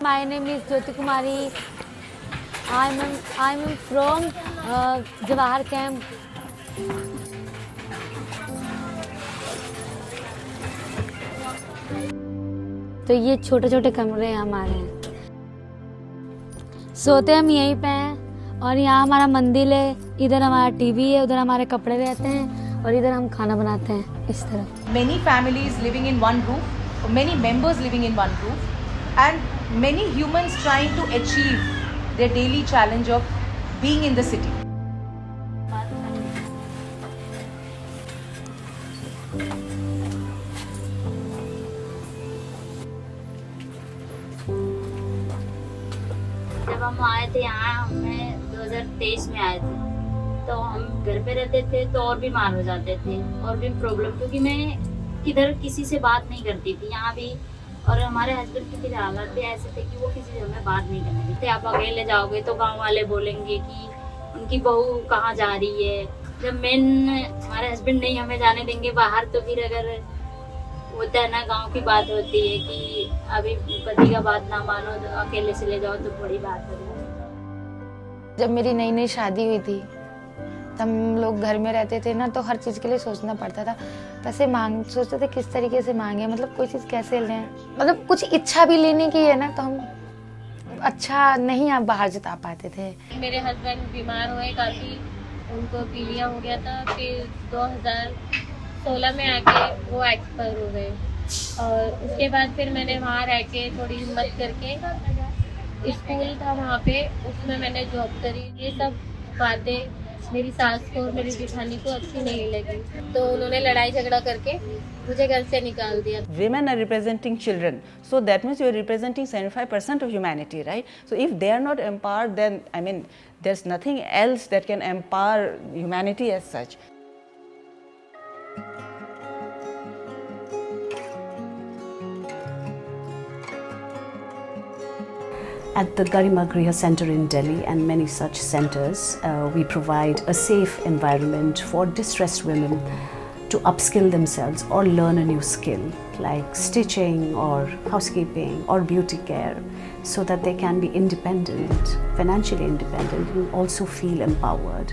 my name is Jyoti Kumari. I'm from Jawahar Camp. तो ये छोटे छोटे कमरे हैं हमारे हैं, सोते हम यहीं पे हैं और यहाँ हमारा मंदिर है, इधर हमारा टीवी है, उधर हमारे कपड़े रहते हैं और इधर हम खाना बनाते हैं इस तरह। Many families living in one roof, many members living in one roof, and many humans trying to achieve their daily challenge of being in the city. जब हम आए थे यहाँ, हमें 2023 में आए थे, तो हम घर पे रहते थे तो और बीमार हो जाते थे और भी प्रॉब्लम, क्योंकि मैं किधर किसी से बात नहीं करती थी यहाँ भी। और हमारे हस्बैंड की फिर हालत भी ऐसे थे कि वो किसी से हमें बात नहीं करने देते। आप अकेले जाओगे तो गांव वाले बोलेंगे कि उनकी बहू कहाँ जा रही है। जब हमारे हस्बैंड नहीं हमें जाने देंगे बाहर, तो फिर अगर होता है ना, गांव की बात होती है कि अभी पति का बात ना मानो तो अकेले चले जाओ, तो बड़ी बात हो जाती है। जब मेरी नई नई शादी हुई थी तब हम लोग घर में रहते थे ना, तो हर चीज़ के लिए सोचना पड़ता था। पैसे सोचते थे किस तरीके से मांगे, मतलब कोई चीज़ कैसे लें, मतलब कुछ इच्छा भी लेने की है ना, तो हम अच्छा नहीं आप बाहर जता पाते थे। मेरे हस्बैंड बीमार हुए काफ़ी, उनको पीलिया हो गया था, फिर 2016 में आके वो एक्सपायर हो गए। और उसके बाद फिर मैंने वहाँ रह के थोड़ी हिम्मत करके, स्कूल था वहाँ पे, उसमें मैंने जॉब करी। ये सब बातें मेरी सास को और मेरी जेठानी को अच्छी नहीं लगी, तो उन्होंने लड़ाई झगड़ा करके मुझे घर से निकाल दिया। Women are representing children, so that means you are representing 75% of humanity, right? So if they are not empowered, then I mean there's nothing else that can empower humanity as such. At the Garima Griha Center in Delhi and many such centers, we provide a safe environment for distressed women to upskill themselves or learn a new skill like stitching or housekeeping or beauty care, so that they can be independent, financially independent, and also feel empowered.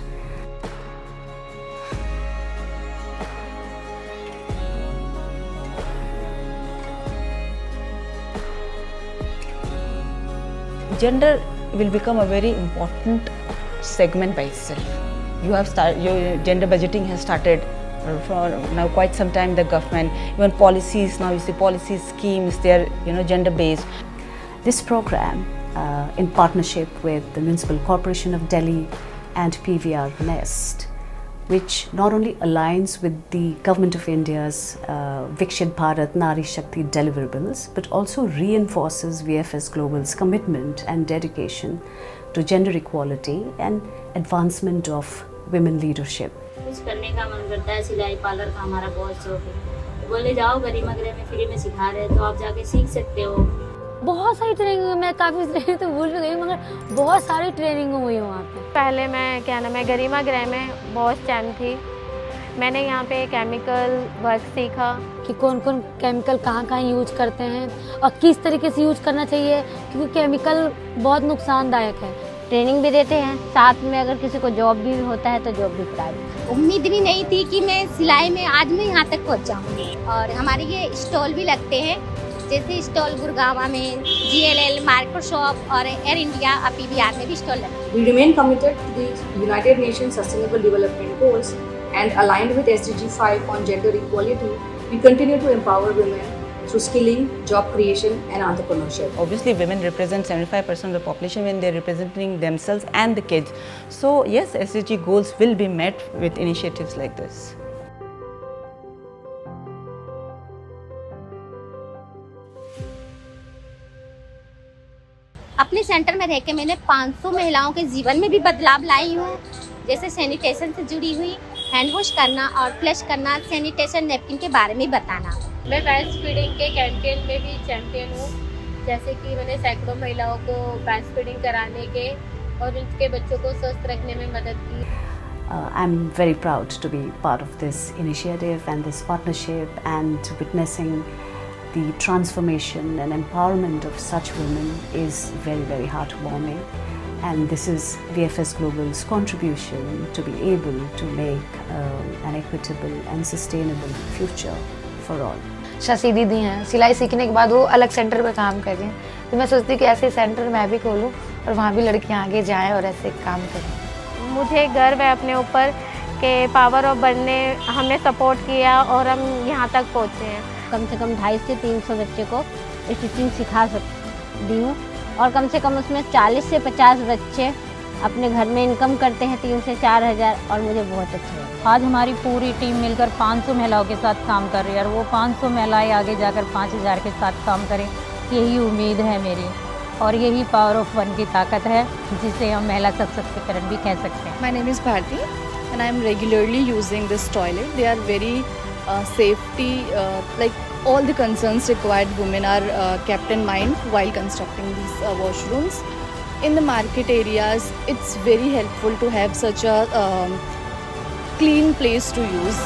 Gender will become a very important segment by itself. Your gender budgeting has started for now quite some time. The government, even policies, now you see policy schemes, they are gender based. This program, in partnership with the Municipal Corporation of Delhi and PVR Nest, which not only aligns with the Government of India's Vikshit Bharat Nari Shakti deliverables, but also reinforces VFS Global's commitment and dedication to gender equality and advancement of women leadership. कुछ करने का मन करता है, सिलाई parlour का हमारा बहुत शौक है। बोले जाओ गरिमा गृह में फ्री में सिखा रहे हैं, तो आप जाके सीख सकते हो। बहुत सारी ट्रेनिंग, मैं काफ़ी ट्रेनिंग तो भूल भी गई, मगर बहुत सारी ट्रेनिंग हुई वहाँ पे। पहले मैं गरिमा गृह में बॉस चैन थी। मैंने यहाँ पे केमिकल वर्क सीखा कि कौन कौन केमिकल कहाँ यूज करते हैं और किस तरीके से यूज करना चाहिए, क्योंकि केमिकल बहुत नुकसानदायक है। ट्रेनिंग भी देते हैं, साथ में अगर किसी को जॉब भी होता है तो जॉब भी करा देते हैं। उम्मीद भी नहीं थी कि मैं सिलाई में आज मैं यहाँ तक पहुँच जाऊँगी। और हमारे ये स्टॉल भी लगते हैं, जैसे स्टॉल गुड़गांव में GLL, माइक्रोसॉफ्ट और एयर इंडिया, PVR में भी स्टॉल लगते हैं। We remain committed to the United Nations Sustainable Development Goals and aligned with SDG 5 on gender equality. We continue to empower women through skilling, job creation and entrepreneurship. Obviously, women represent 75% of the population when they're representing themselves and the kids. So yes, SDG goals will be met with initiatives like this. अपने centre में रह के मैंने 500 महिलाओं के जीवन में भी बदलाव लाई हूँ, जैसे सैनिटेशन से जुड़ी हुई, हैंड वॉश करना और फ्लश करना, सैनिटेशन नैपकिन के बारे में बताना। मैं ब्रेस्ट फीडिंग के कैंपेन में भी चैंपियन हूँ, जैसे कि मैंने सैकड़ों महिलाओं को ब्रेस्ट फीडिंग कराने के और उनके बच्चों को स्वस्थ रखने में मदद की। I'm very proud to be part of this initiative and this partnership and witnessing the transformation and empowerment of such women is very, very heartwarming. And this is VFS Global's contribution to be able to make an equitable and sustainable future for all. Shashi दीदी हैं, सिलाई सीखने के बाद वो अलग centre पे काम कर रही हैं, तो मैं सोचती हूँ कि ऐसे सेंटर मैं भी खोलूँ और वहाँ भी लड़कियाँ आगे जाएं और ऐसे काम करें। मुझे गर्व है अपने ऊपर कि पावर ऑफ वन ने हमें सपोर्ट किया और हम यहाँ तक पहुँचे हैं। कम से कम 250 से 300 बच्चे को स्टिचिंग सिखा सकती हूँ और कम से कम उसमें 40 से 50 बच्चे अपने घर में इनकम करते हैं 3 से 4 हज़ार और मुझे बहुत अच्छा लगता है। आज हमारी पूरी टीम मिलकर 500 महिलाओं के साथ काम कर रही है और वो 500 महिलाएं आगे जाकर 5000 के साथ काम करें, यही उम्मीद है मेरी और यही पावर ऑफ वन की ताकत है जिसे हम महिला सशक्तिकरण भी कह सकते हैं। My name is Bharti and I am regularly using this toilet. They are very safety, like all the concerns required women are kept in mind while constructing these washrooms. In the market areas, it's very helpful to have such a clean place to use.